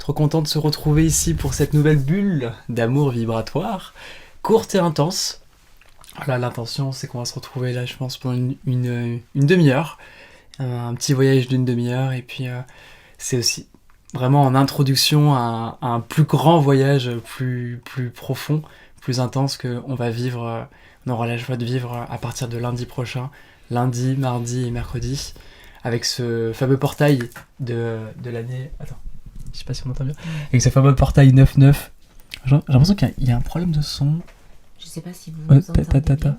trop content de se retrouver ici pour cette nouvelle bulle d'amour vibratoire, courte et intense. Voilà, l'intention c'est qu'on va se retrouver là, je pense, pendant une demi-heure, un petit voyage d'une demi-heure, et puis c'est aussi vraiment en introduction à un plus grand voyage, plus profond, plus intense qu'on va vivre, on aura la joie de vivre à partir de lundi prochain, lundi, mardi et mercredi, avec ce fameux portail de l'année... Attends, je sais pas si on entend bien. Avec ce fameux portail 9-9. J'ai l'impression qu'il y a un problème de son. Je sais pas si vous nous entendez bien.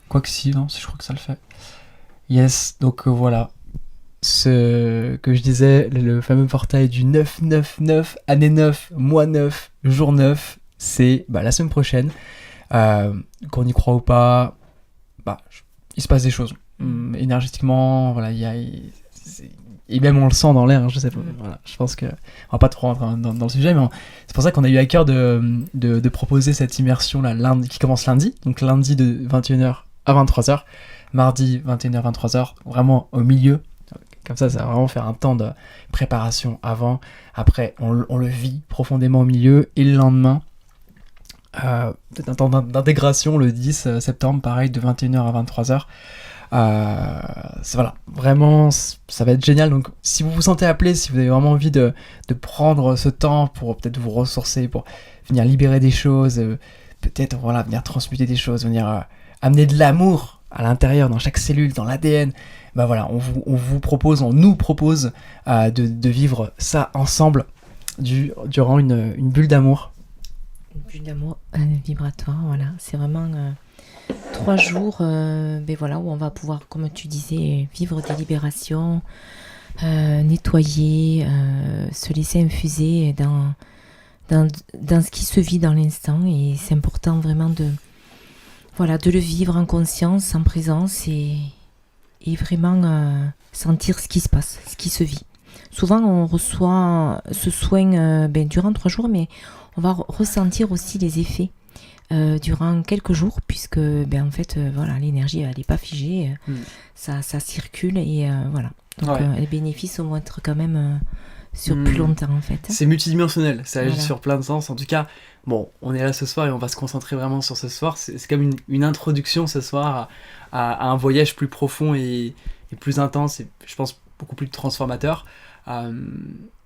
Quoique si, non, je crois que ça le fait. Yes, donc voilà. Ce que je disais, le fameux portail du 9-9-9, année 9, mois 9, jour 9, c'est la semaine prochaine. Qu'on y croit ou pas, il se passe des choses. Énergétiquement, voilà, et même on le sent dans l'air, je sais pas. Voilà, je pense que on va pas trop rentrer dans le sujet, mais c'est pour ça qu'on a eu à cœur de proposer cette immersion là, lundi, qui commence lundi, donc lundi de 21h à 23h, mardi 21h 23h, vraiment au milieu. Comme ça va vraiment faire un temps de préparation avant. Après, on le vit profondément au milieu, et le lendemain, peut-être un temps d'intégration le 10 septembre, pareil, de 21h à 23h. Voilà, vraiment ça va être génial. Donc si vous vous sentez appelé, si vous avez vraiment envie de prendre ce temps pour peut-être vous ressourcer, pour venir libérer des choses, peut-être venir transmuter des choses, venir amener de l'amour à l'intérieur, dans chaque cellule, dans l'ADN, on nous propose de vivre ça ensemble durant une bulle d'amour. Une bulle d'amour vibratoire, voilà, c'est vraiment 3 jours où on va pouvoir, comme tu disais, vivre des libérations, nettoyer, se laisser infuser dans ce qui se vit dans l'instant. Et c'est important vraiment de le vivre en conscience, en présence, et vraiment sentir ce qui se passe, ce qui se vit. Souvent on reçoit ce soin durant 3 jours, mais on va ressentir aussi les effets durant quelques jours, puisque l'énergie elle n'est pas figée, ça circule, et voilà. Donc les bénéfices vont être quand même sur plus longtemps en fait. C'est multidimensionnel, ça agit sur plein de sens. En tout cas, on est là ce soir et on va se concentrer vraiment sur ce soir. C'est comme une introduction ce soir à un voyage plus profond et plus intense, et je pense beaucoup plus transformateur.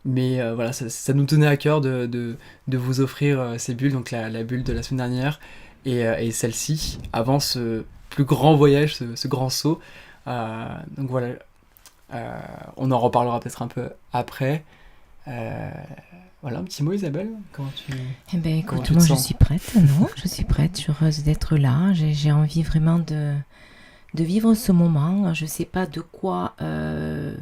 Mais ça nous tenait à cœur de vous offrir ces bulles, donc la bulle de la semaine dernière et celle-ci, avant ce plus grand voyage, ce grand saut. Donc voilà, on en reparlera peut-être un peu après. Voilà, un petit mot, Isabelle, comment tu... écoute, moi je suis prête, je suis prête, je suis heureuse d'être là, j'ai envie vraiment de vivre ce moment. Je sais pas de quoi on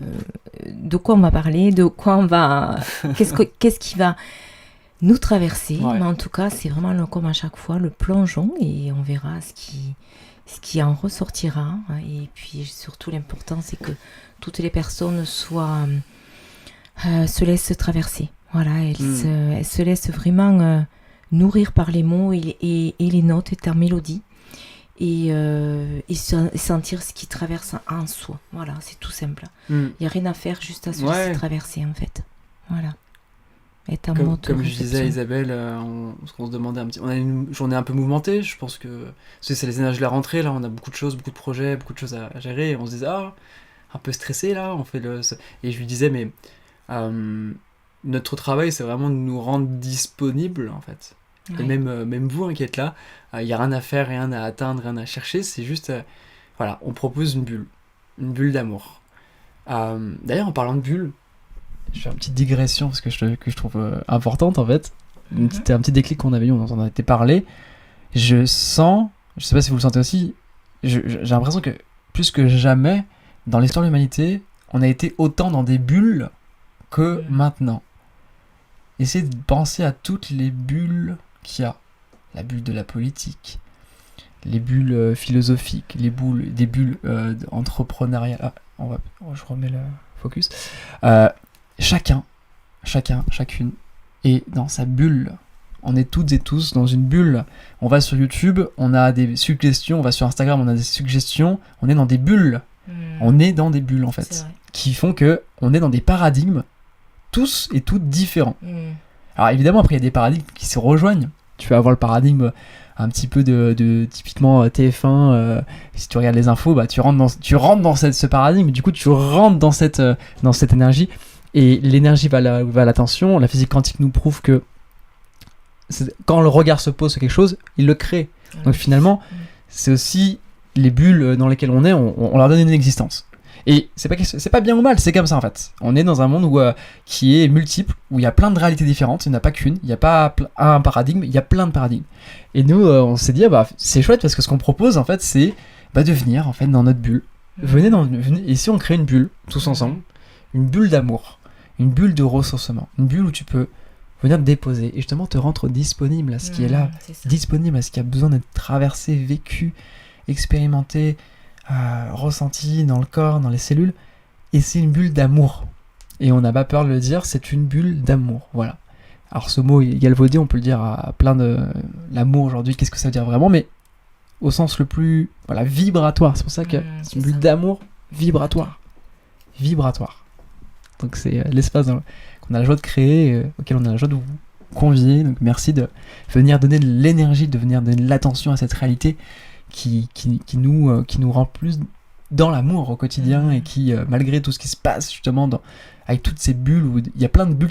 va parler, de quoi on va... qu'est-ce qui va nous traverser. Mais en tout cas, c'est vraiment comme à chaque fois, le plongeon, et on verra ce qui en ressortira. Et puis surtout, l'important, c'est que toutes les personnes se laissent traverser. Voilà, elles se laissent vraiment nourrir par les mots et les notes et ta mélodie. Et sentir ce qui traverse en soi. Voilà, c'est tout simple. Il n'y a rien à faire, juste à se laisser traverser, en fait. Voilà. Comme je disais à Isabelle, on se demandait on a une journée un peu mouvementée, je pense que c'est les énergies de la rentrée, là on a beaucoup de choses, beaucoup de projets, beaucoup de choses à gérer, et on se disait un peu stressé là, et je lui disais mais notre travail c'est vraiment de nous rendre disponibles en fait. Et même vous qui êtes là, il n'y a rien à faire, rien à atteindre, rien à chercher, c'est juste on propose une bulle d'amour. D'ailleurs, en parlant de bulle, je fais une petite digression parce que je trouve importante en fait. C'était un petit déclic qu'on avait eu, on en a été parlé. Je sens, je sais pas si vous le sentez aussi, j'ai l'impression que plus que jamais dans l'histoire de l'humanité, on a été autant dans des bulles que maintenant. Essayez de penser à toutes les bulles qu'il y a. La bulle de la politique, les bulles philosophiques, des bulles entrepreneuriales. Je remets le focus. Chacune est dans sa bulle. On est toutes et tous dans une bulle. On va sur YouTube, on a des suggestions, on va sur Instagram, on a des suggestions. On est dans des bulles. On est dans des bulles en fait, qui font que on est dans des paradigmes tous et toutes différents. Alors évidemment, après, il y a des paradigmes qui se rejoignent. Tu vas avoir le paradigme un petit peu de typiquement TF1, si tu regardes les infos, bah, tu rentres dans ce paradigme, du coup tu rentres dans cette énergie, et l'énergie va à l'attention. La physique quantique nous prouve que quand le regard se pose sur quelque chose, il le crée. Donc finalement, c'est aussi les bulles dans lesquelles on est, on leur donne une existence. Et c'est pas bien ou mal, c'est comme ça en fait. On est dans un monde qui est multiple, où il y a plein de réalités différentes, il n'y en a pas qu'une, il n'y a pas un paradigme, il y a plein de paradigmes. Et nous, on s'est dit, c'est chouette parce que ce qu'on propose en fait, c'est de venir en fait dans notre bulle. Venez, ici on crée une bulle, tous ensemble, une bulle d'amour, une bulle de ressourcement, une bulle où tu peux venir te déposer et justement te rendre disponible à ce qui est là, disponible à ce qui a besoin d'être traversé, vécu, expérimenté, ressenti dans le corps, dans les cellules. Et c'est une bulle d'amour. Et on n'a pas peur de le dire, c'est une bulle d'amour. Voilà. Alors ce mot est galvaudé, on peut le dire à plein de... L'amour aujourd'hui, qu'est-ce que ça veut dire vraiment, mais au sens le plus vibratoire. C'est pour ça que c'est une bulle d'amour vibratoire. Vibratoire. Donc c'est l'espace qu'on a la joie de créer, auquel on a la joie de vous convier. Donc merci de venir donner de l'énergie, de venir donner de l'attention à cette réalité qui nous rend plus dans l'amour au quotidien, et qui, malgré tout ce qui se passe justement avec toutes ces bulles, où il y a plein de bulles,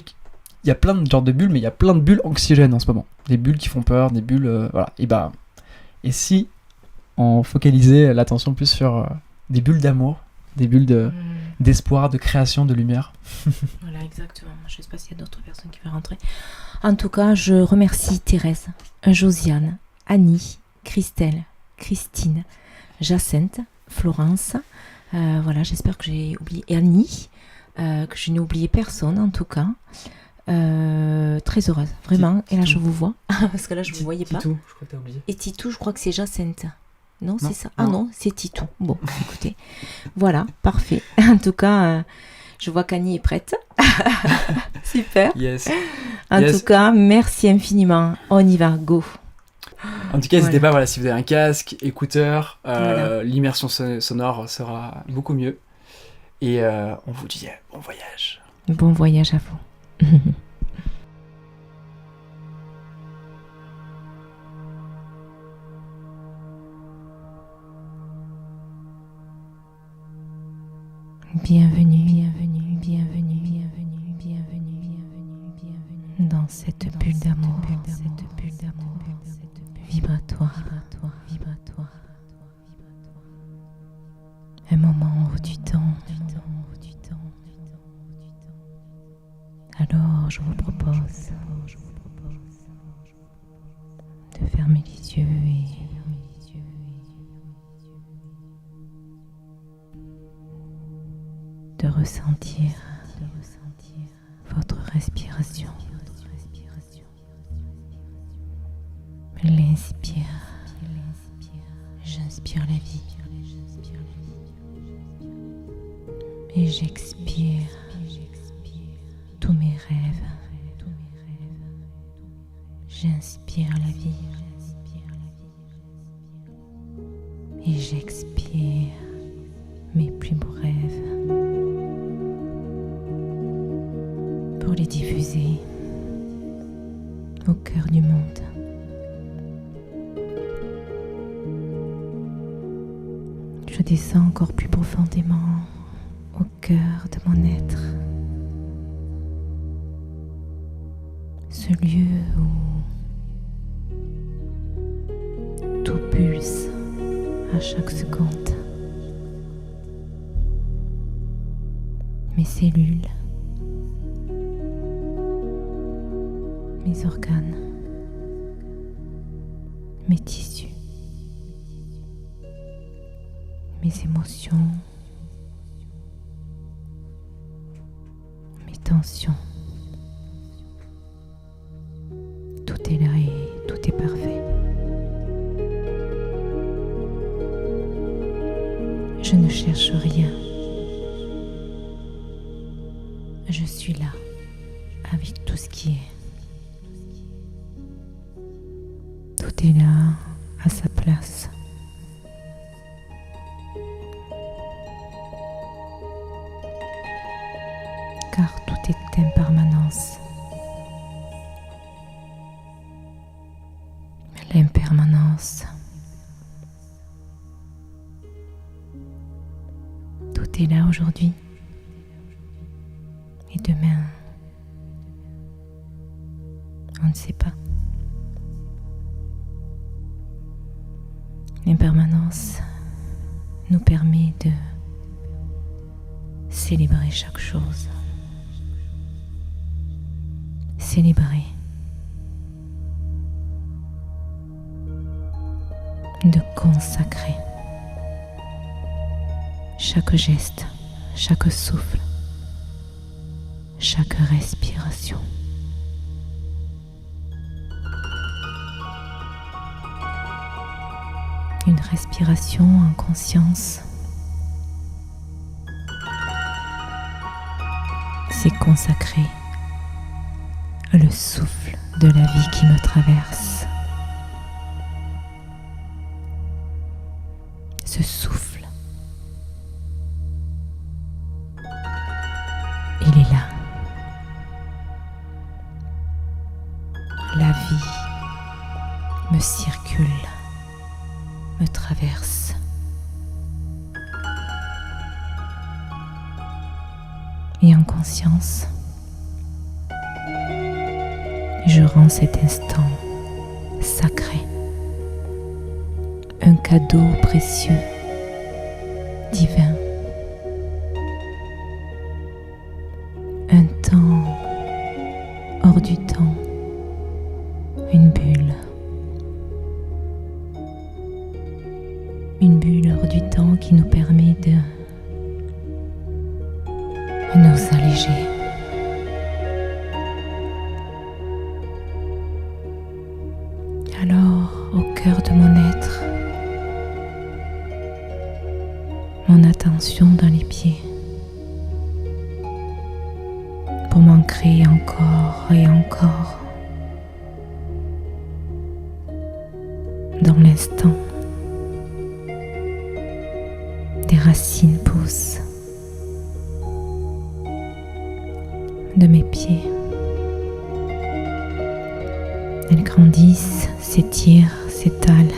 il y a plein de genres de bulles, mais il y a plein de bulles anxiogènes en ce moment. Des bulles qui font peur, des bulles... voilà. Et si on focalisait l'attention plus sur des bulles d'amour, des bulles d'espoir, de création, de lumière. Voilà, exactement. Je ne sais pas s'il y a d'autres personnes qui veulent rentrer. En tout cas, je remercie Thérèse, Josiane, Annie, Christelle, Christine, Jacinthe, Florence. Voilà, j'espère que j'ai oublié Annie, que je n'ai oublié personne en tout cas. Très heureuse, vraiment. Et là, je vous vois, parce que là, je ne vous voyais pas. Titou, je crois que tu as oublié. Et Titou, je crois que c'est Jacinthe. Non, c'est ça. Ah non, c'est Titou. Bon, écoutez, voilà, parfait. En tout cas, je vois qu'Annie est prête. Super. Yes. En tout cas, merci infiniment. On y va, go. En tout cas, n'hésitez pas, si vous avez un casque, écouteur, l'immersion sonore sera beaucoup mieux. Et on vous dit bon voyage. Bon voyage à vous. Bienvenue dans cette bulle d'amour, vibratoire. Un moment hors du temps. Alors je vous propose de fermer les yeux et de ressentir votre respiration. L'inspire. J'inspire la vie. Et j'expire tous mes rêves. J'inspire la vie. Et j'expire mes plus beaux rêves. Pour les diffuser au cœur du monde. Je descends encore plus profondément au cœur de mon être. Ce lieu où tout pulse à chaque seconde. Mes cellules, mes organes, mes tissus, mes émotions, mes tensions. Tout est là et tout est parfait. Je ne cherche rien. Je suis là avec tout ce qui est. Tout est là à sa place. Car tout est impermanence. l'impermanence. Tout est là aujourd'hui et demain, on ne sait pas. L'impermanence nous permet de célébrer chaque chose. Célébrer. De consacrer chaque geste, chaque souffle, chaque respiration. Une respiration en conscience, c'est consacrer le souffle de la vie qui me traverse. Ce souffle, il est là. La vie me circule, me traverse. Et en conscience, je rends cet instant sacré, un cadeau précieux, divin, un temps hors du temps, une bulle hors du temps qui nous permet de nous alléger. Alors, au cœur de mon être, mon attention dans les pieds, pour m'ancrer encore et encore dans l'instant. Des racines poussent de mes pieds. Elles grandissent, s'étirent, s'étalent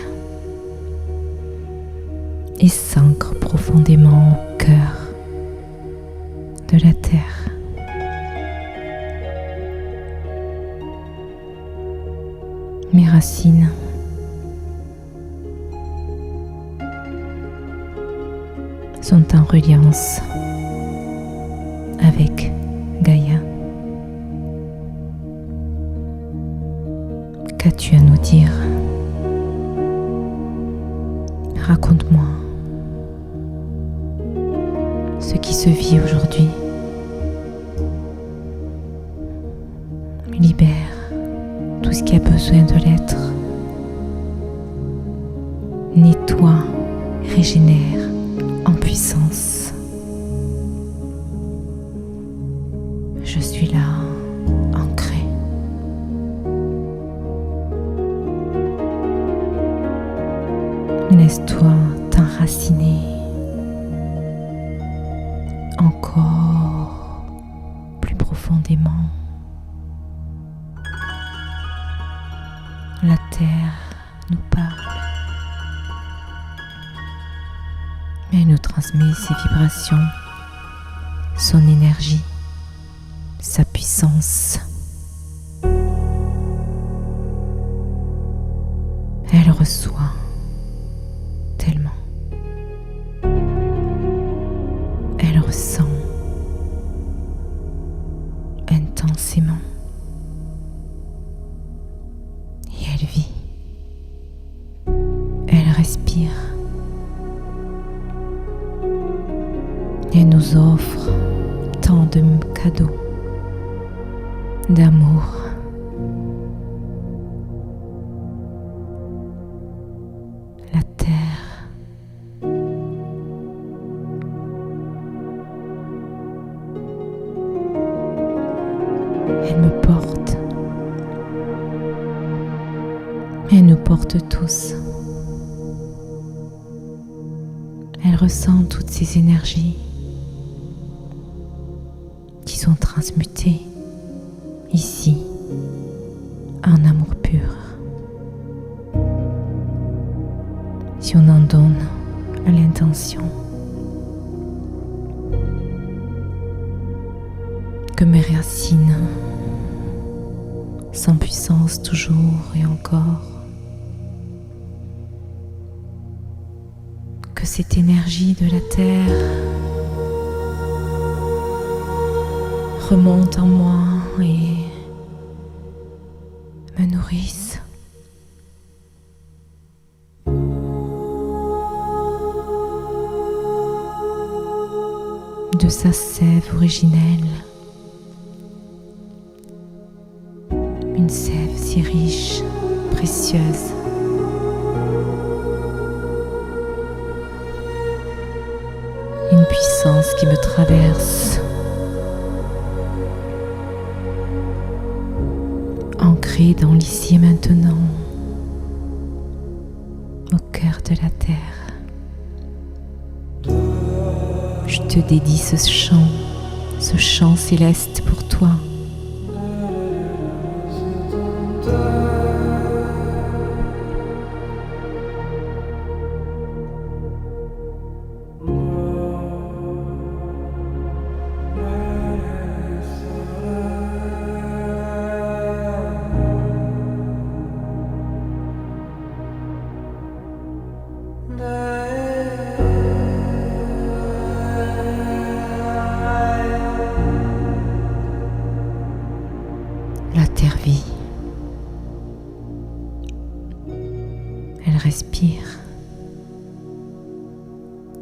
et s'ancrent profondément au cœur de la terre. Mes racines sont en reliance avec Gaïa. Qu'as-tu à nous dire? Raconte-moi ce qui se vit aujourd'hui. Libère tout ce qui a besoin de l'être. Nettoie, régénère en puissance. Je suis là, ancrée. Laisse-toi t'enraciner encore plus profondément. La terre nous parle. Elle nous transmet ses vibrations, son énergie, sa puissance. Elle reçoit tellement. Elle ressent intensément. Et elle vit. Elle respire. Elle nous offre tant de cadeaux, d'amour. La terre elle me porte. Elle nous porte tous. Elle ressent toutes ces énergies qui sont transmutées ici en amour pur. compréhension. Que mes racines, sans puissance toujours et encore, que cette énergie de la terre remonte en moi et me nourrisse. De sa sève originelle, une sève si riche, précieuse. Une puissance qui me traverse, ancrée dans l'ici et maintenant, au cœur de la terre. Je te dédie ce chant céleste pour toi. La terre vit. Elle respire.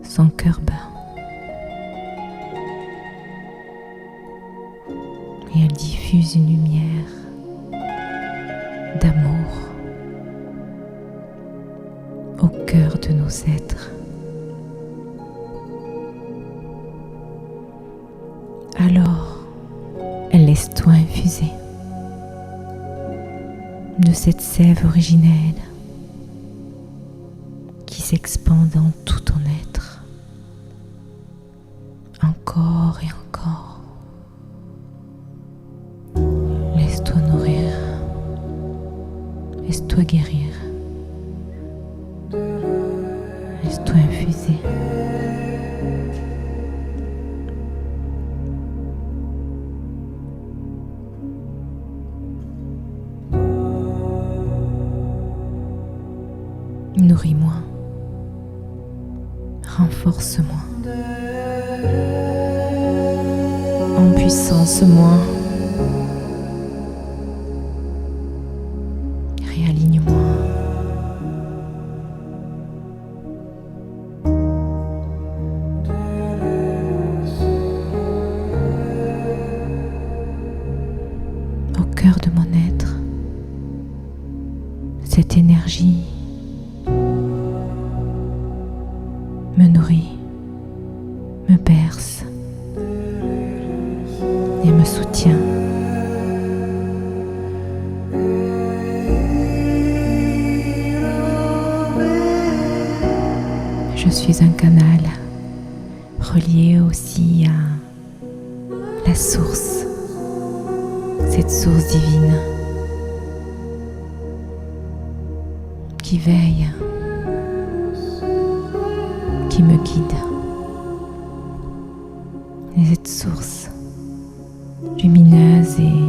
Son cœur bat. Et elle diffuse une lumière d'amour au cœur de nos êtres. Alors, laisse-toi infuser de cette sève originelle qui s'expand dans tout ton être, encore et encore. Laisse-toi nourrir, laisse-toi guérir, laisse-toi infuser. Nourris-moi, renforce-moi, empuissance-moi, réaligne-moi. Au cœur de mon être, cette énergie me nourrit, me berce et me soutient. Je suis un canal relié aussi à la source, cette source divine qui veille, qui me guide. Et cette source lumineuse et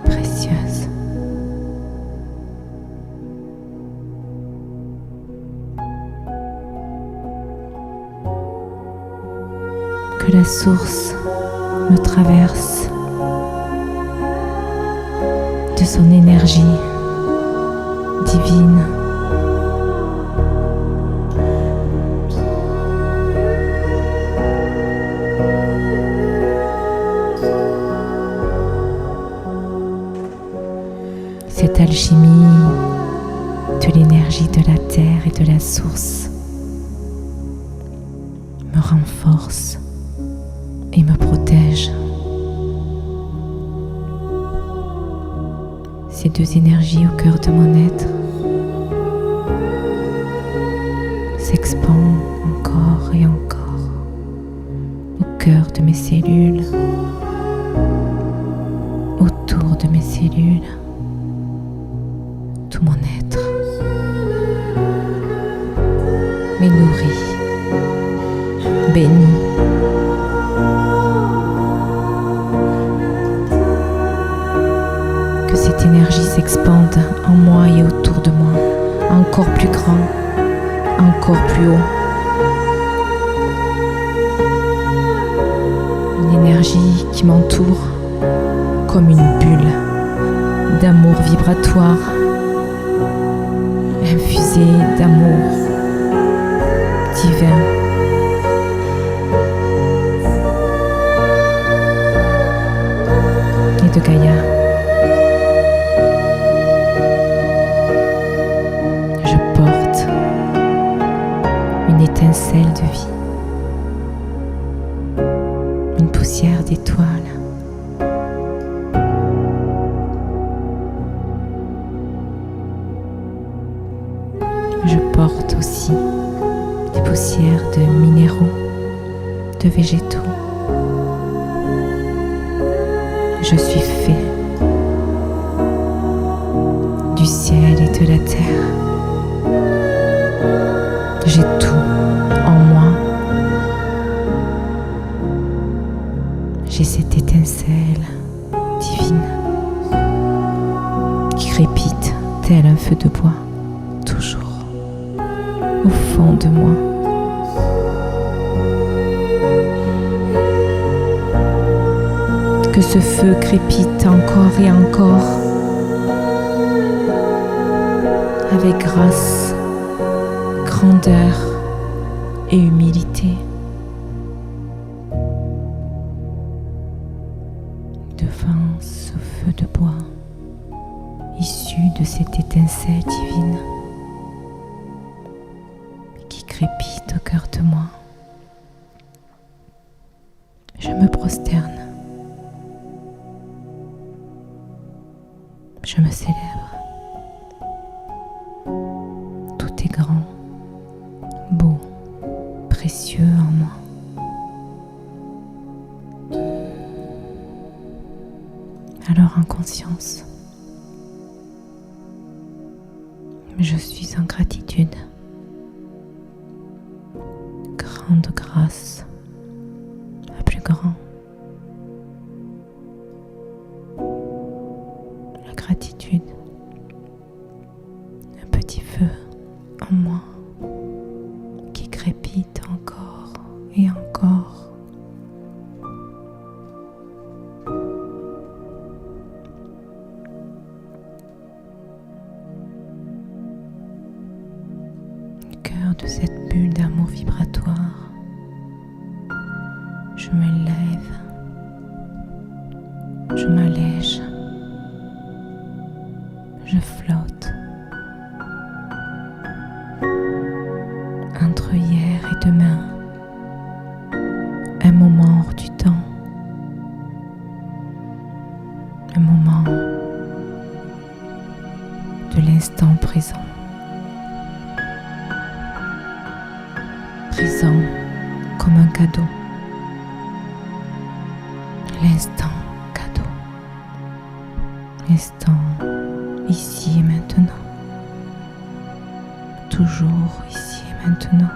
précieuse. Que la source me traverse de son énergie divine. Cette alchimie de l'énergie de la terre et de la source me renforce et me protège. Ces deux énergies au cœur de mon être s'expandent encore et encore au cœur de mes cellules, autour de mes cellules, tout mon être m'est nourri béni. Que cette énergie s'expande en moi et autour de moi, encore plus grand, encore plus haut. Une énergie qui m'entoure comme une bulle d'amour vibratoire, infusée d'amour divin. Et de Gaïa. Je porte une étincelle de vie, une poussière d'étoiles. Je porte aussi des poussières de minéraux, de végétaux. Je suis fait du ciel et de la terre. J'ai tout en moi. J'ai cette étincelle divine qui crépite tel un feu de bois, toujours au fond de moi. Que ce feu crépite encore et encore, avec grâce, grandeur et humilité. Devant ce feu de bois, issu de cette étincelle divine, qui crépite au cœur de moi, je me prosterne. Je me célèbre. Tout est grand, beau, précieux en moi. Alors en conscience, je suis en gratitude. Grande grâce à plus grand. Gratitude, un petit feu en moi qui crépite encore et encore. Au cœur de cette bulle d'amour vibratoire, je me lève, je m'allège. Je flotte entre hier et demain, un moment hors du temps, un moment de l'instant présent, présent comme un cadeau, l'instant cadeau, l'instant ici et maintenant, toujours ici et maintenant.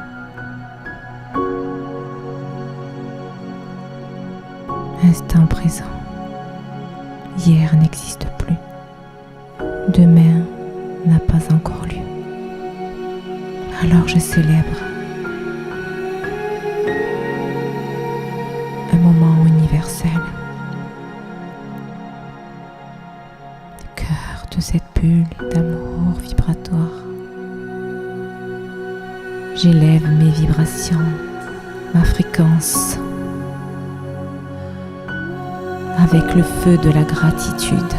Instant présent. Hier n'existe plus. Demain n'a pas encore lieu. Alors je célèbre un moment universel. De cette bulle d'amour vibratoire, j'élève mes vibrations, ma fréquence, avec le feu de la gratitude.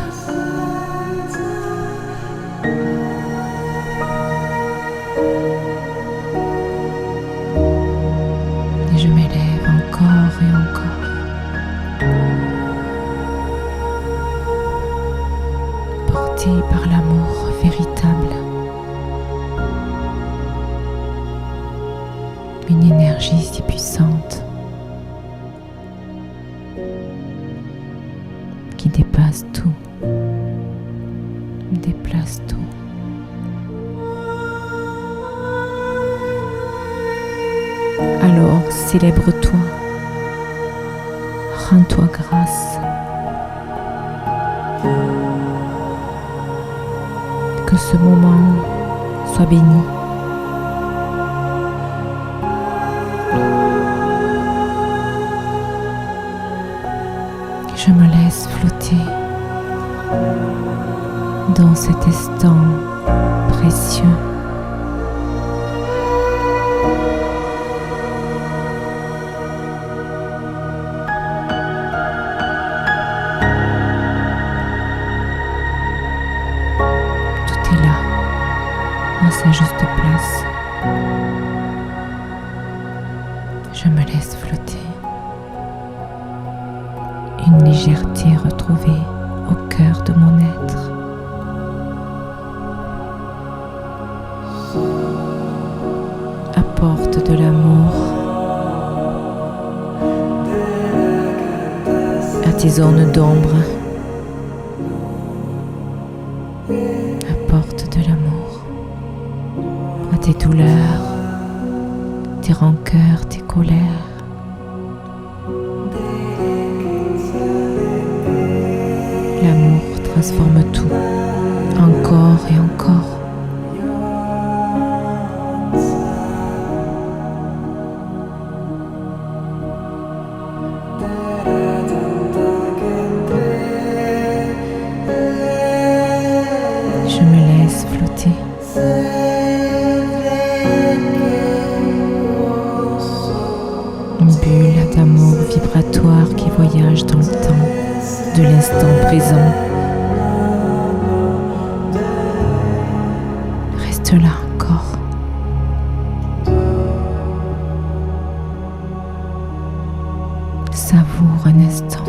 Et je m'élève encore et encore. Par l'amour véritable, une énergie si puissante qui dépasse tout, déplace tout. Alors célèbre-toi, rends-toi grâce. Que ce moment soit béni. Je me laisse flotter dans cet instant précieux. Tout est là, à sa juste place. Je me laisse flotter. Une légèreté retrouvée au cœur de mon être. Apporte de l'amour à tes zones d'ombre. Apporte de l'amour à tes douleurs, tes rancœurs, tes colères. L'amour transforme tout, encore et encore. Je me laisse flotter. Une bulle d'amour vibratoire qui voyage dans le temps de l'instant présent. Reste là encore. Savoure un instant.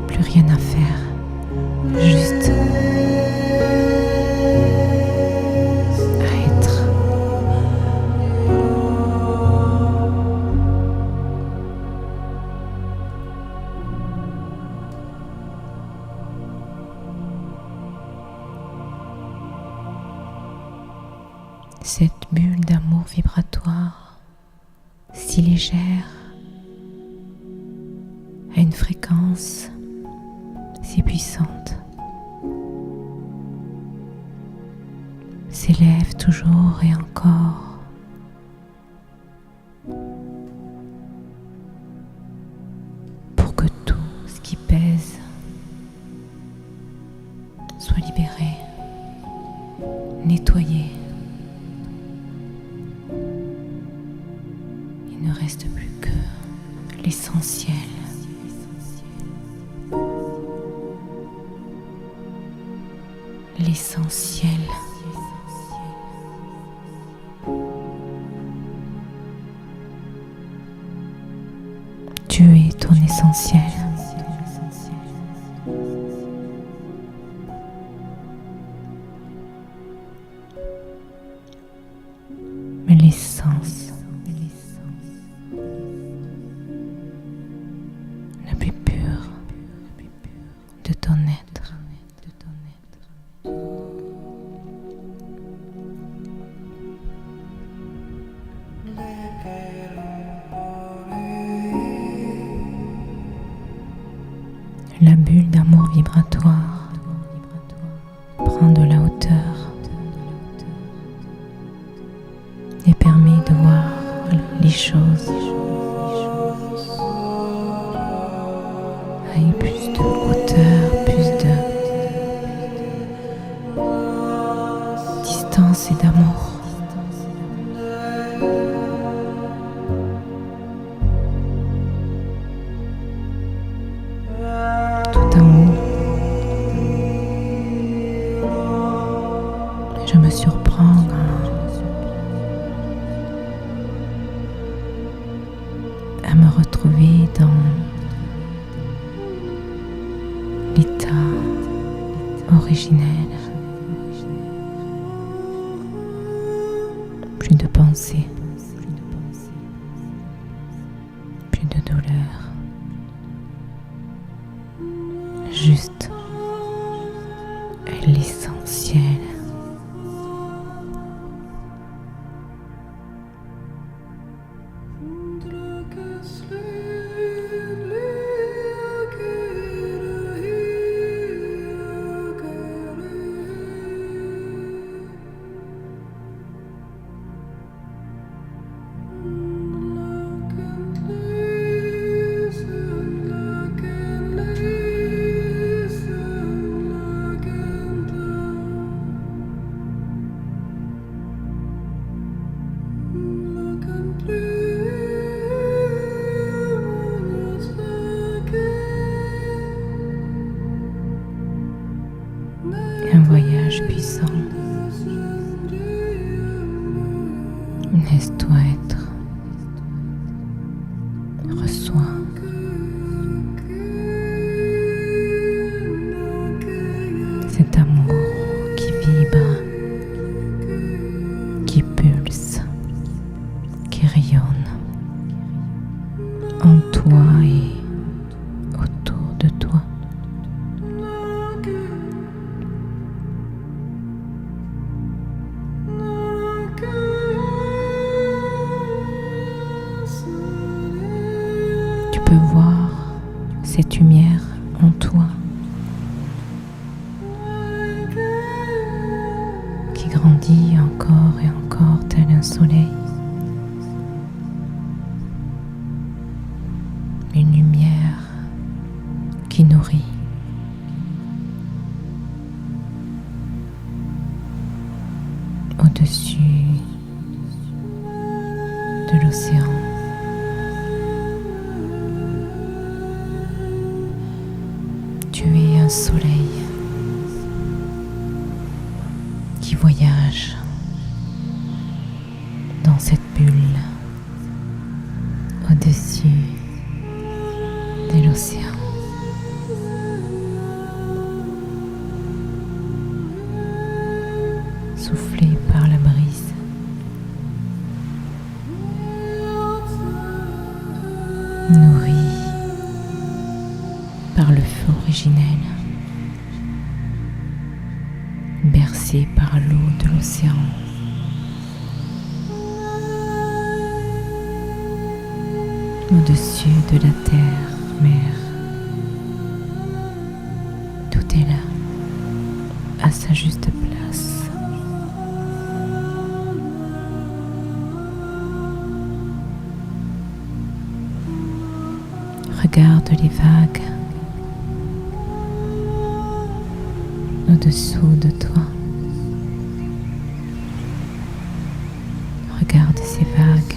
Plus rien à faire, juste à être. Cette bulle d'amour vibratoire, si légère, à une fréquence si puissante, s'élève toujours et encore. Pour que tout ce qui pèse soit libéré, nettoyé. Il ne reste plus que l'essentiel. L'essentiel. Tu es ton essentiel. Mais l'essence la plus pure de ton être. La bulle d'amour vibratoire prend de la hauteur et permet de voir les choses avec plus de hauteur, plus de distance et d'amour. Tout en haut, je me surprends à me retrouver dans l'état originel. Plus de pensée, plus de douleur, juste l'essentiel. Un voyage puissant. Laisse-toi être. Reçois. Cet amour qui vibre, qui pulse, qui rayonne en toi et autour de toi. Tu peux voir cette lumière en toi qui grandit encore et encore tel un soleil. Une lumière qui nourrit. Au-dessus de l'océan. Tu es un soleil qui voyage dans cette bulle au-dessus de l'océan. Soufflé par la brise. Nourri par le feu originel. Bercé par l'eau de l'océan. Au-dessus de la terre, mer. Tout est là, à sa juste place. Regarde les vagues au-dessous de toi. Regarde ces vagues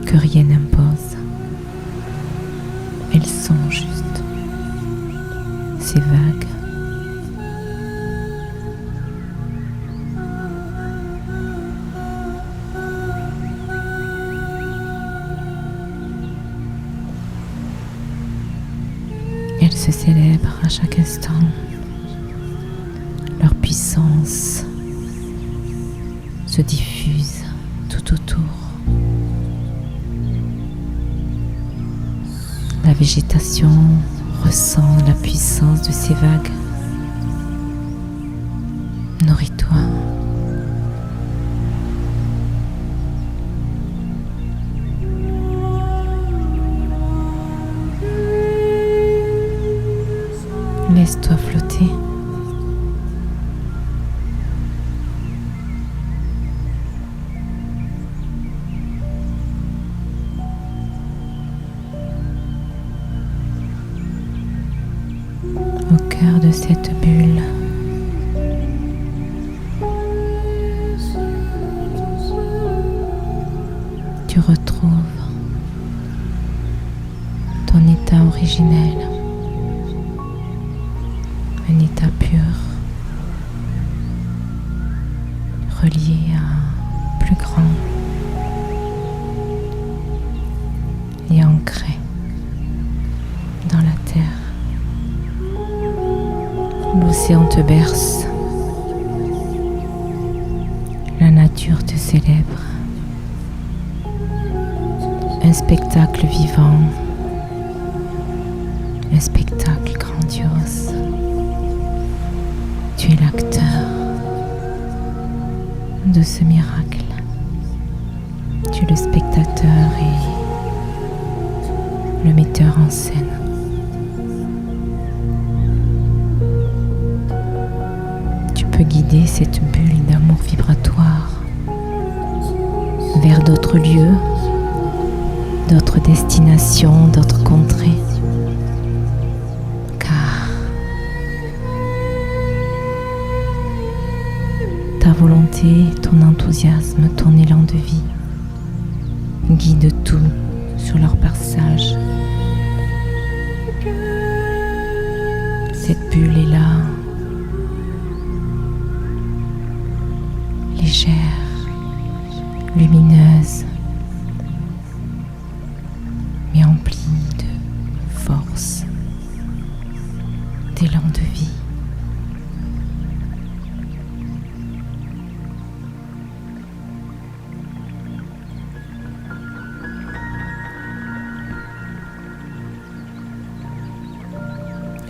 que rien n'impose. Elles sont juste ces vagues. Elles se célèbrent à chaque instant. Leur puissance se diffuse tout autour. La végétation ressent la puissance de ces vagues. Nourris-toi. Laisse-toi flotter. Au cœur de cette bulle, tu retrouves ton état originel. Un état pur, relié à un plus grand et ancré dans la terre. L'océan te berce, la nature te célèbre, un spectacle vivant, un spectacle grandiose. Tu es l'acteur de ce miracle. Tu Tu es le spectateur et le metteur en scène. Tu peux guider cette bulle d'amour vibratoire vers d'autres lieux, d'autres destinations, d'autres contrées. Car ta volonté, ton enthousiasme, ton élan de vie guident tout sur leur passage. Cette bulle est là, légère, lumineuse, mais emplie de force, d'élan de vie.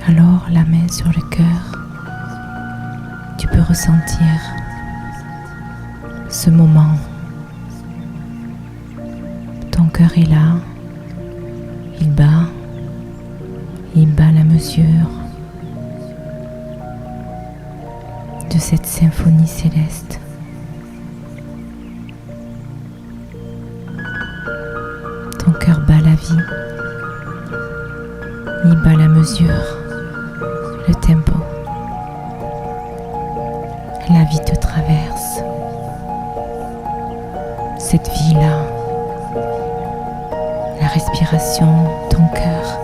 Alors, la main sur le cœur, tu peux ressentir ce moment. Ton cœur est là, il bat la mesure de cette symphonie céleste. Ton cœur bat la vie, il bat la mesure, le tempo. La vie te traverse. Cette vie-là, la respiration, ton cœur,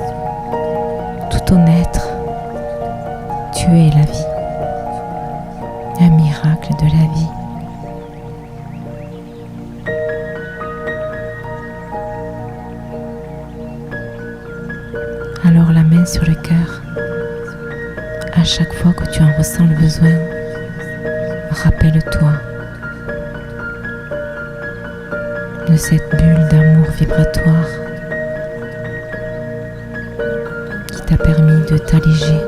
tout ton être, tu es la vie, un miracle de la vie. Alors la main sur le cœur, à chaque fois que tu en ressens le besoin, rappelle-toi de cette bulle d'amour vibratoire qui t'a permis de t'alléger,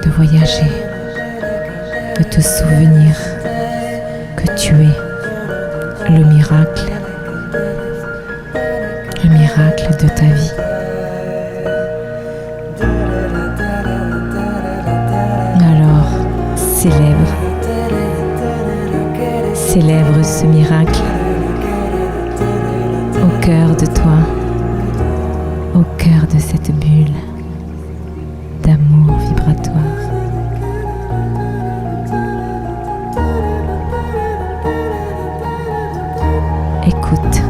de voyager, de te souvenir que tu es le miracle de ta vie. Alors, célèbre ce miracle au cœur de toi, au cœur de cette bulle d'amour vibratoire. Écoute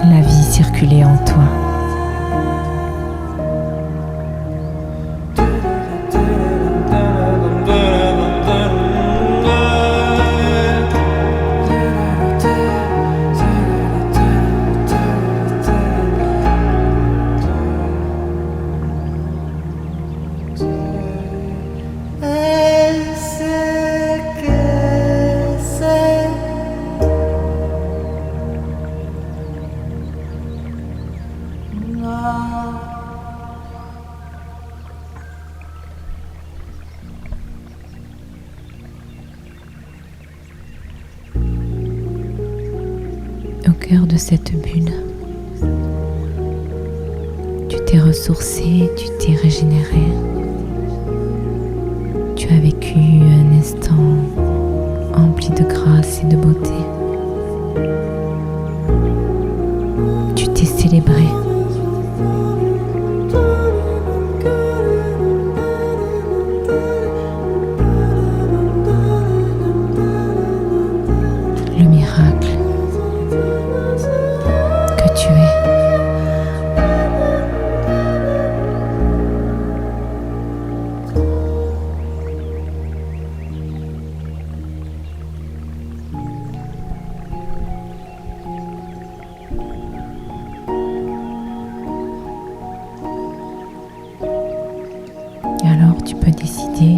la vie circuler en toi. Au cœur de cette bulle, tu t'es ressourcé, tu t'es régénéré, tu as vécu un instant empli de grâce et de beauté. Tu t'es célébré. Le miracle que tu es. Et alors tu peux décider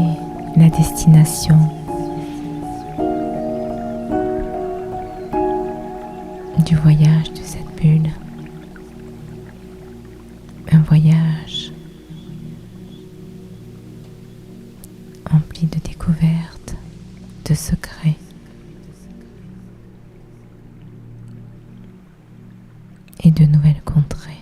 la destination du voyage de cette bulle. Un voyage empli de découvertes, de secrets, et de nouvelles contrées.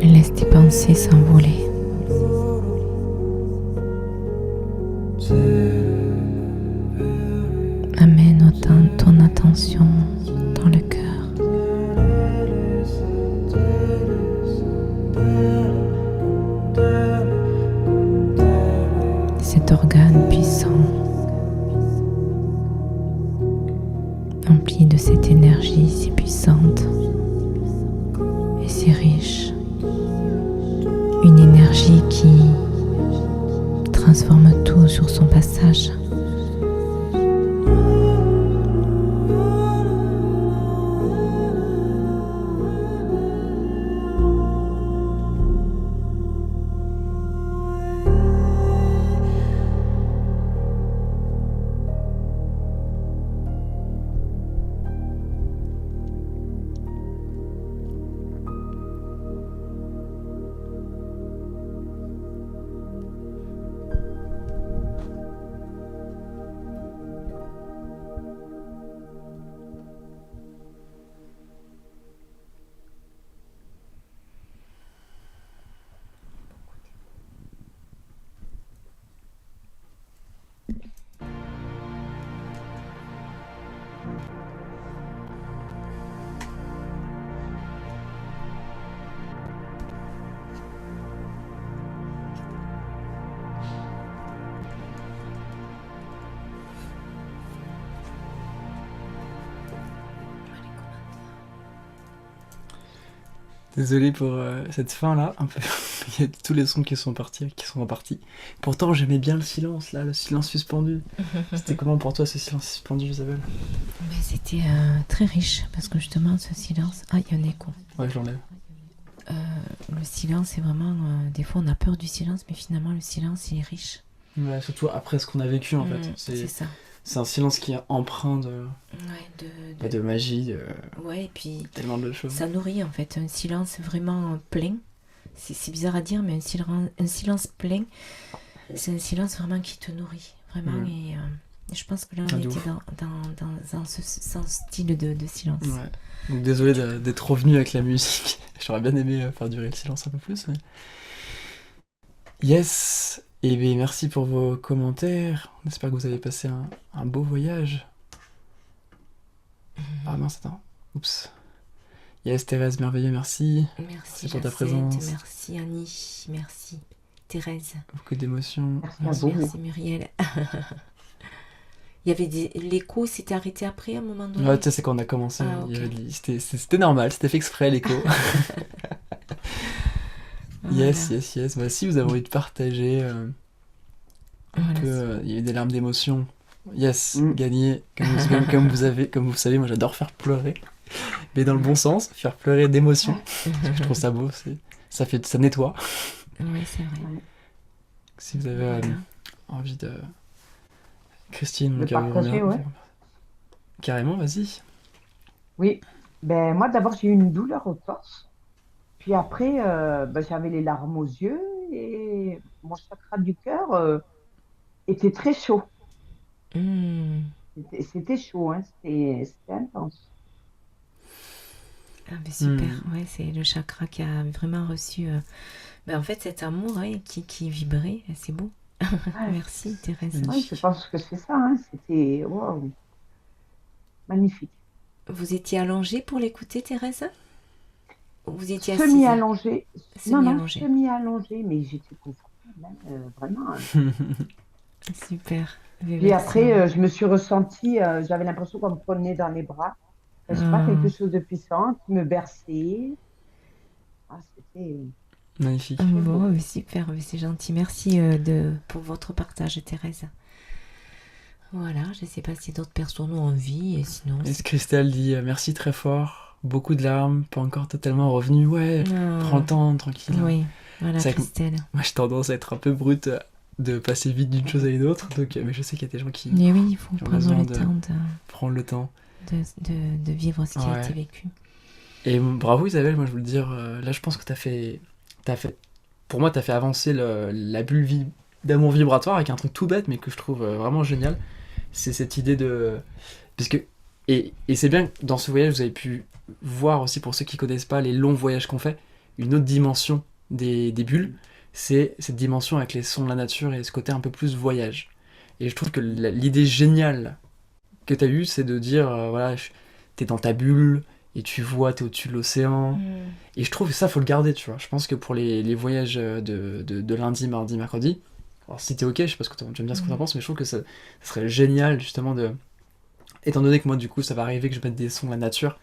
Laisse tes pensées s'envoler. Amène autant ton attention dans le cœur. Cet organe puissant, empli de cette énergie si puissante et si riche. Une énergie qui transforme tout sur son passage. Désolé pour cette fin là, un peu. Il y a tous les sons qui sont repartis. Pourtant j'aimais bien le silence là, le silence suspendu. C'était comment pour toi ce silence suspendu, Isabelle? C'était très riche parce que justement ce silence... Ah, il y a un écho. Ouais, je l'enlève. Le silence, c'est vraiment... des fois on a peur du silence, mais finalement le silence il est riche. Ouais, surtout après ce qu'on a vécu en fait. C'est ça. C'est un silence qui est empreint de magie, ouais, et puis tellement de choses. Ça nourrit en fait, un silence vraiment plein. C'est bizarre à dire, mais un silence plein, c'est un silence vraiment qui te nourrit, vraiment. Et je pense que là on était dans ce style de silence. Ouais. Donc désolé d'être revenu avec la musique. J'aurais bien aimé faire durer le silence un peu plus. Mais... Yes. Et bien merci pour vos commentaires. On espère que vous avez passé un beau voyage. Ah mince, attends. Oups. Yes, Thérèse, merveilleux, merci. Merci pour ta présence. Merci Annie, merci Thérèse. Beaucoup d'émotions. Merci Muriel. Il y avait l'écho, s'était arrêté après à un moment donné. Ouais, tu sais, c'est quand on a commencé. Ah, okay. C'était normal, c'était fait exprès l'écho. Yes. Bah, si vous avez envie de partager un peu, il y a eu des larmes d'émotion. Yes, gagné. Comme vous savez, moi j'adore faire pleurer. Mais dans le bon sens, faire pleurer d'émotion. Je trouve ça beau, ça nettoie. Oui, c'est vrai. Si vous avez envie de... Christine, de partager, ouais. Carrément, vas-y. Oui, ben moi d'abord j'ai eu une douleur au torse, puis après j'avais les larmes aux yeux et mon chakra du cœur était très chaud. C'était chaud, hein, c'était intense. Ah ben super, ouais, c'est le chakra qui a vraiment reçu en fait cet amour qui vibrait, c'est beau. Merci Thérèse. Oui, je pense que c'est ça, hein. C'était wow. magnifique. Vous étiez allongée pour l'écouter, Thérèse? Ou vous étiez assise? Semi-allongée. Non, Semi-allongée. semi-allongée, mais j'étais confortable, hein, vraiment. Super. Puis après, je me suis ressentie, j'avais l'impression qu'on me prenait dans les bras. Je sais pas, quelque chose de puissant qui me berçait. Ah, c'était Magnifique. Bon, super, c'est gentil. Merci pour votre partage, Thérèse. Voilà, je ne sais pas si d'autres personnes ont envie, et sinon... Christelle dit merci très fort, beaucoup de larmes, pas encore totalement revenu. Ouais, prends le temps, tranquille. Oui, voilà, Christelle. Moi, j'ai tendance à être un peu brute, de passer vite d'une chose à une autre, donc, mais je sais qu'il y a des gens qui... Mais oui, il faut prendre le temps prendre le temps de vivre ce qui a été vécu. Et bravo Isabelle, moi je veux le dire, là je pense que t'as fait... Pour moi, t'as fait avancer la bulle d'amour vibratoire avec un truc tout bête, mais que je trouve vraiment génial. C'est cette idée de... Et c'est bien que dans ce voyage, vous avez pu voir aussi, pour ceux qui connaissent pas les longs voyages qu'on fait, une autre dimension des bulles. C'est cette dimension avec les sons de la nature et ce côté un peu plus voyage. Et je trouve que l'idée géniale que t'as eue, c'est de dire, voilà, t'es dans ta bulle, et tu vois, t'es au-dessus de l'océan. Et je trouve que ça, faut le garder, tu vois. Je pense que pour les voyages de lundi, mardi, mercredi, alors si t'es ok, je sais pas ce que tu vas me dire ce que t'en penses, mais je trouve que ça serait génial, justement, étant donné que moi, du coup, ça va arriver que je mette des sons de la nature,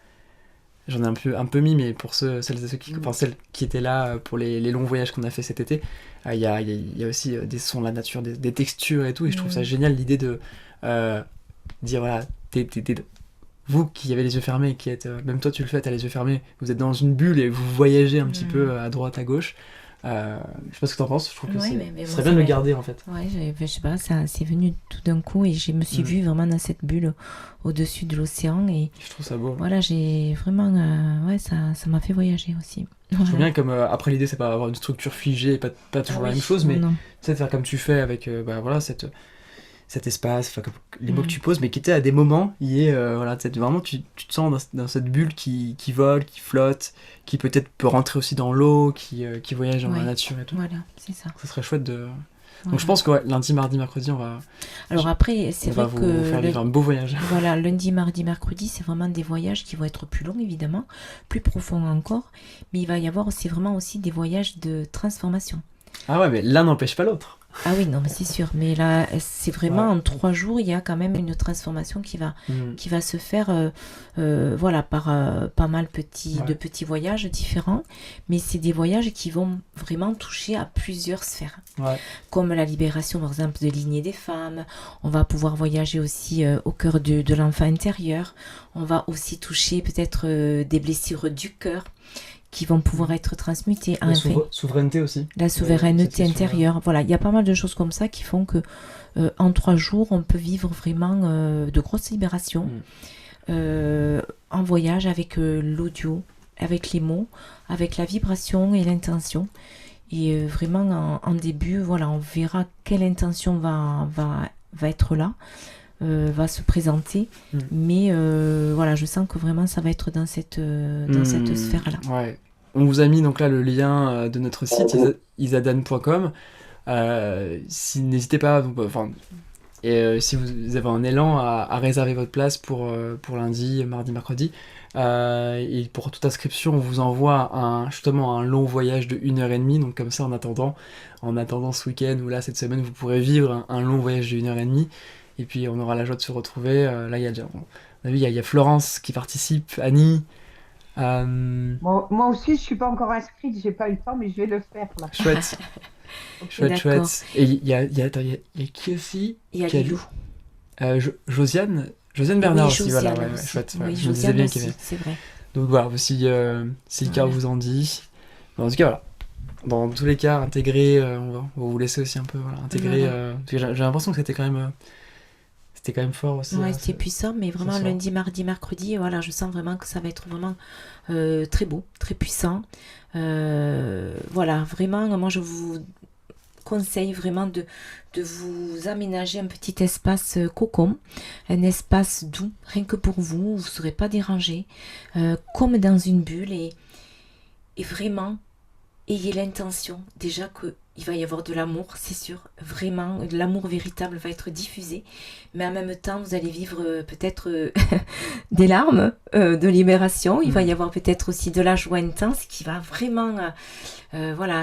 j'en ai un peu mis, mais pour celles qui étaient là pour les longs voyages qu'on a fait cet été, il y a aussi des sons de la nature, des textures et tout, et je trouve ça génial, l'idée de dire, voilà, vous qui avez les yeux fermés, qui êtes, même toi tu le fais, t'as les yeux fermés, vous êtes dans une bulle et vous voyagez un petit peu à droite, à gauche. Je sais pas ce que t'en penses, je trouve que ce serait bien de le garder en fait. Ouais, je sais pas, ça c'est venu tout d'un coup et je me suis vue vraiment dans cette bulle au-dessus de l'océan et je trouve ça beau. Voilà, j'ai vraiment, ça m'a fait voyager aussi. Je trouve bien comme après l'idée c'est pas avoir une structure figée, pas toujours la même chose, mais c'est de faire comme tu fais avec voilà cet espace, les mots que tu poses, mais qui était à des moments, voilà, vraiment tu te sens dans cette bulle qui vole, qui flotte, qui peut-être peut rentrer aussi dans l'eau, qui voyage dans la nature et tout. Voilà, c'est ça. Ça serait chouette de... Donc je pense que lundi, mardi, mercredi, on va... Alors après, c'est vrai que... vous faire vivre un beau voyage. Voilà, lundi, mardi, mercredi, c'est vraiment des voyages qui vont être plus longs, évidemment, plus profonds encore, mais il va y avoir vraiment aussi des voyages de transformation. Ah ouais, mais l'un n'empêche pas l'autre. Ah oui, non, mais c'est sûr. Mais là, c'est vraiment en 3 jours, il y a quand même une transformation qui va se faire voilà, par pas mal de petits voyages différents. Mais c'est des voyages qui vont vraiment toucher à plusieurs sphères. Comme la libération, par exemple, de lignées des femmes. On va pouvoir voyager aussi au cœur de l'enfant intérieur. On va aussi toucher peut-être des blessures du cœur qui vont pouvoir être transmutées. La souveraineté aussi. La souveraineté intérieure. Voilà, il y a pas mal de choses comme ça qui font que en 3 jours, on peut vivre vraiment de grosses libérations en voyage avec l'audio, avec les mots, avec la vibration et l'intention. Et vraiment, en début, voilà, on verra quelle intention va être là. Va se présenter, mais voilà, je sens que vraiment ça va être dans cette sphère-là. Ouais. On vous a mis donc là le lien de notre site isadan.com. N'hésitez pas, si vous avez un élan à réserver votre place pour lundi, mardi, mercredi. Et pour toute inscription, on vous envoie justement un long voyage de 1h30. Donc comme ça, en attendant ce week-end ou là cette semaine, vous pourrez vivre un long voyage de 1h30. Et puis on aura la joie de se retrouver. Là, il y a Florence qui participe, Annie. Moi aussi, je suis pas encore inscrite, j'ai pas eu le temps, mais je vais le faire là. Chouette. Chouette. Et il y a qui aussi? Il y a Lilou. Josiane Bernard aussi, Josiane voilà, aussi. chouette. Oui, je me disais bien qu'il y avait. C'est vrai. Donc voilà, si le cœur vous en dit. En tout cas, voilà. Dans tous les cas, intégrer, on va vous laisser aussi un peu intégrer. J'ai l'impression que c'était quand même fort aussi. Ouais, c'était puissant, mais vraiment lundi, mardi, mercredi, voilà, je sens vraiment que ça va être vraiment très beau, très puissant. Voilà, vraiment, moi je vous conseille vraiment de vous aménager un petit espace cocon, un espace doux, rien que pour vous, vous ne serez pas dérangé, comme dans une bulle, et vraiment, ayez l'intention déjà qu'il il va y avoir de l'amour, c'est sûr. Vraiment, de l'amour véritable va être diffusé. Mais en même temps, vous allez vivre peut-être des larmes de libération. Il va y avoir peut-être aussi de la joie intense qui va vraiment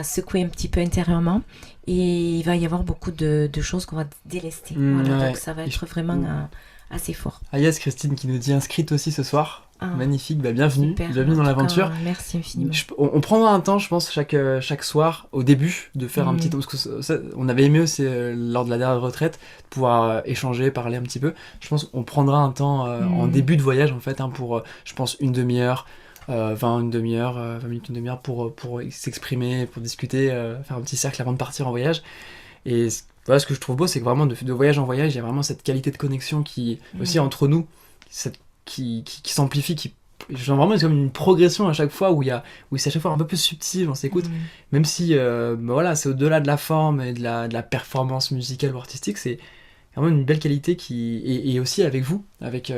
secouer un petit peu intérieurement. Et il va y avoir beaucoup de choses qu'on va délester. Donc ça va être vraiment assez fort. Ah yes, Christine qui nous dit inscrite aussi ce soir. Magnifique, bienvenue, bienvenue dans l'aventure. Merci infiniment. On prendra un temps, je pense, chaque soir, au début, de faire un petit temps, parce que on avait aimé aussi, lors de la dernière retraite, de pouvoir échanger, parler un petit peu. Je pense qu'on prendra un temps en début de voyage, en fait, pour, je pense, une demi-heure, 20 minutes, une demi-heure, pour s'exprimer, pour discuter, faire un petit cercle avant de partir en voyage. Et voilà, ce que je trouve beau, c'est que vraiment, de voyage en voyage, il y a vraiment cette qualité de connexion qui, aussi entre nous, qui s'amplifie, genre vraiment c'est comme une progression à chaque fois où c'est à chaque fois un peu plus subtil, on s'écoute, même si c'est au-delà de la forme et de la performance musicale ou artistique, c'est vraiment une belle qualité et aussi avec vous, avec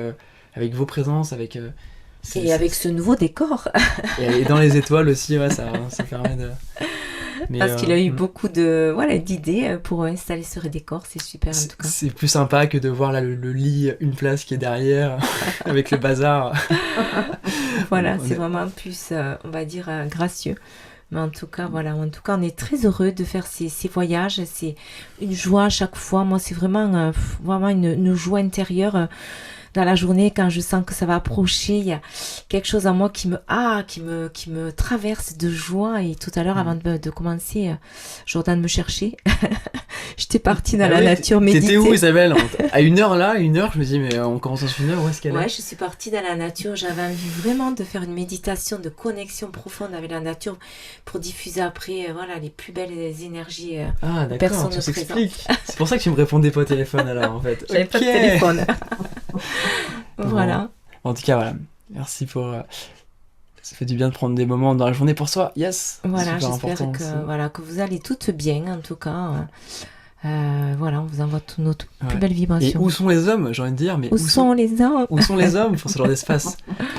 vos présences, avec avec ce nouveau décor et dans les étoiles aussi, ça permet de... Parce qu'il a eu beaucoup d'idées pour installer ce décor, c'est super en tout cas. C'est plus sympa que de voir là le lit, une place qui est derrière, avec le bazar. C'est vraiment plus, on va dire, gracieux. Mais en tout cas, on est très heureux de faire ces voyages. C'est une joie à chaque fois. Moi, c'est vraiment une joie intérieure. Dans la journée, quand je sens que ça va approcher, il y a quelque chose en moi qui me traverse de joie. Et tout à l'heure, avant de commencer, Jordan me cherchait. J'étais partie dans la nature méditer. T'étais où, Isabelle? À 1h là, je me dis, mais on commence dans 1h, où est-ce qu'elle est? Ouais, je suis partie dans la nature. J'avais envie vraiment de faire une méditation de connexion profonde avec la nature pour diffuser après les plus belles énergies. Ah, d'accord, tout s'explique. C'est pour ça que tu me répondais pas au téléphone alors, en fait. J'avais pas de téléphone. Voilà. En tout cas, merci pour... ça fait du bien de prendre des moments dans la journée pour soi. Yes. Voilà, j'espère que vous allez toutes bien, en tout cas. On vous envoie toutes nos plus belles vibrations. Et où sont les hommes, j'ai envie de dire, mais où sont les hommes? Où sont les hommes pour ce genre d'espace?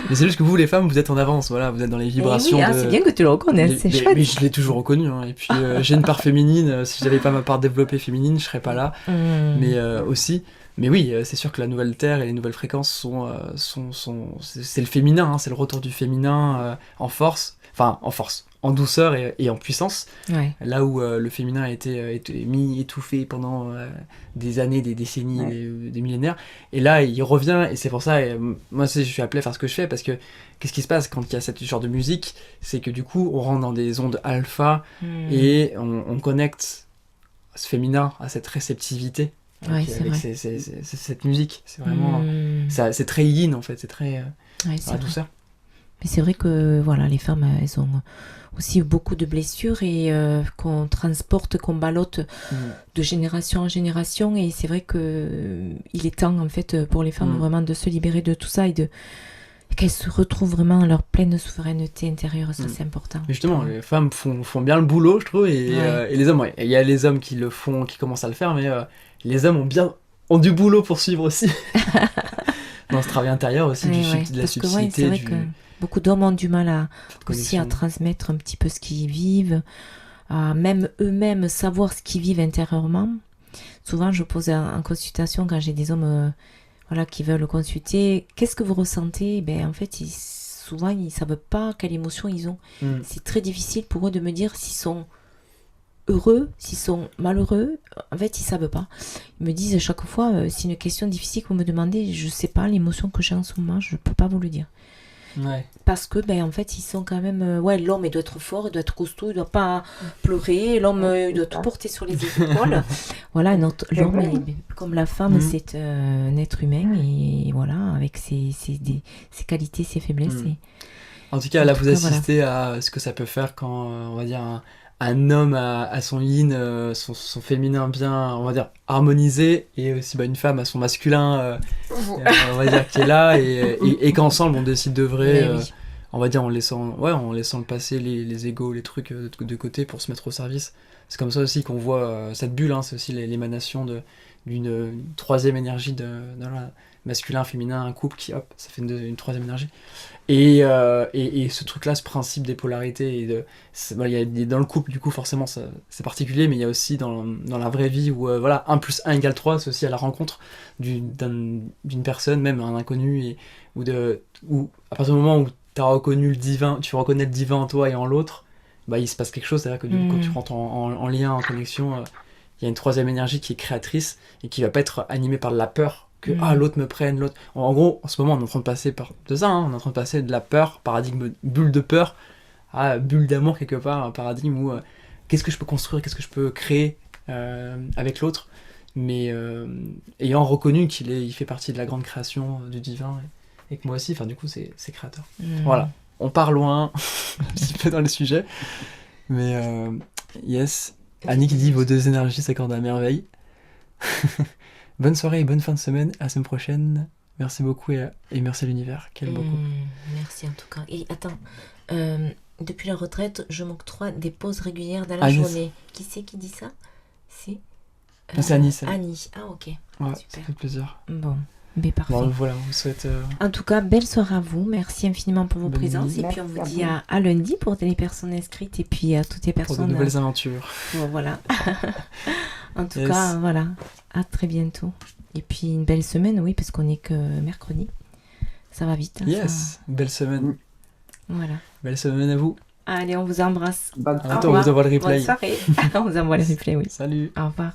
Mais c'est juste que vous, les femmes, vous êtes en avance, vous êtes dans les vibrations. C'est bien que tu le reconnaisses, c'est chouette. Mais je l'ai toujours reconnu, Et puis j'ai une part féminine. Si j'avais pas ma part développée féminine, je serais pas là. Mais aussi. Mais oui, c'est sûr que la nouvelle Terre et les nouvelles fréquences c'est le féminin, c'est le retour du féminin en force, en douceur et en puissance. Ouais. Là où le féminin a été étouffé pendant des années, des décennies, des millénaires. Et là, il revient, et c'est pour ça, moi je suis appelé à faire ce que je fais, parce que qu'est-ce qui se passe quand il y a ce genre de musique? C'est que du coup, on rentre dans des ondes alpha, et on connecte ce féminin à cette réceptivité. Avec cette musique, c'est vraiment c'est très yin en fait, c'est très la douceur. Mais c'est vrai que les femmes elles ont aussi beaucoup de blessures et qu'on transporte, qu'on ballotte de génération en génération, et c'est vrai que il est temps en fait pour les femmes vraiment de se libérer de tout ça et qu'elles se retrouvent vraiment leur pleine souveraineté intérieure, ça c'est important. Mais justement, les femmes font bien le boulot, je trouve, et les hommes, il y a les hommes qui le font, qui commencent à le faire, mais les hommes ont du boulot pour suivre aussi. Dans ce travail intérieur aussi, de la subtilité. C'est vrai que beaucoup d'hommes ont du mal aussi à transmettre un petit peu ce qu'ils vivent, à même eux-mêmes savoir ce qu'ils vivent intérieurement. Souvent, je pose en consultation, quand j'ai des hommes qui veulent consulter, qu'est-ce que vous ressentez? En fait, souvent, ils ne savent pas quelle émotion ils ont. C'est très difficile pour eux de me dire s'ils sont heureux, s'ils sont malheureux. En fait, ils savent pas. Ils me disent à chaque fois, c'est une question difficile que vous me demandez, je sais pas l'émotion que j'ai en ce moment, je peux pas vous le dire. Parce que en fait ils sont quand même l'homme il doit être fort, il doit être costaud, il doit pas pleurer, l'homme il doit tout porter sur les épaules. L'homme comme la femme c'est un être humain, et avec ses qualités, ses faiblesses. En tout cas, là vous assistez à ce que ça peut faire quand on va dire un homme a son yin, son féminin bien, on va dire, harmonisé, et aussi une femme a son masculin, on va dire, qui est là, et qu'ensemble on décide d'œuvrer, on va dire, en laissant le passé, les égos, les trucs de côté pour se mettre au service. C'est comme ça aussi qu'on voit cette bulle, c'est aussi l'émanation d'une troisième énergie dans la masculin, féminin, un couple qui, hop, ça fait une troisième énergie. Et ce truc-là, ce principe des polarités, il y a dans le couple, du coup, forcément, c'est particulier, mais il y a aussi dans la vraie vie où, voilà, 1 + 1 = 3, c'est aussi à la rencontre d'une personne, même un inconnu, ou à partir du moment où tu as reconnu le divin, tu reconnais le divin en toi et en l'autre, bah, il se passe quelque chose, c'est-à-dire que du coup, quand tu rentres en lien, en connexion, il y a une troisième énergie qui est créatrice et qui va pas être animée par la peur que l'autre me prenne, l'autre. En gros, en ce moment, on est en train de passer de ça, on est en train de passer de la peur, paradigme, bulle de peur, à bulle d'amour quelque part, un paradigme où qu'est-ce que je peux construire, qu'est-ce que je peux créer avec l'autre, mais ayant reconnu il fait partie de la grande création du divin et que moi aussi, enfin du coup, c'est créateur. Voilà, on part loin, un petit peu dans le sujet, mais yes. Annie qui dit vos 2 énergies s'accordent à merveille. Bonne soirée et bonne fin de semaine. À la semaine prochaine. Merci beaucoup et merci à l'univers. Quel beau couple. Merci en tout cas. Et attends, depuis la retraite, je m'octroie des pauses régulières dans la journée. Qui c'est qui dit ça? C'est Annie. Annie. Ah ok. Ouais, super. Ça fait plaisir. Bon. Mais parfait. Bon, voilà, on vous souhaite... En tout cas, belle soirée à vous. Merci infiniment pour vos présences. Et puis on vous dit à lundi pour les personnes inscrites et puis à toutes les personnes... Pour de nouvelles aventures. Bon, voilà. En tout cas, voilà. À très bientôt. Et puis une belle semaine, oui, parce qu'on n'est que mercredi. Ça va vite. Hein, belle semaine. Voilà. Belle semaine à vous. Allez, on vous embrasse. À bientôt, on vous envoie le replay. Bonne soirée. On vous envoie le replay, oui. Salut. Au revoir.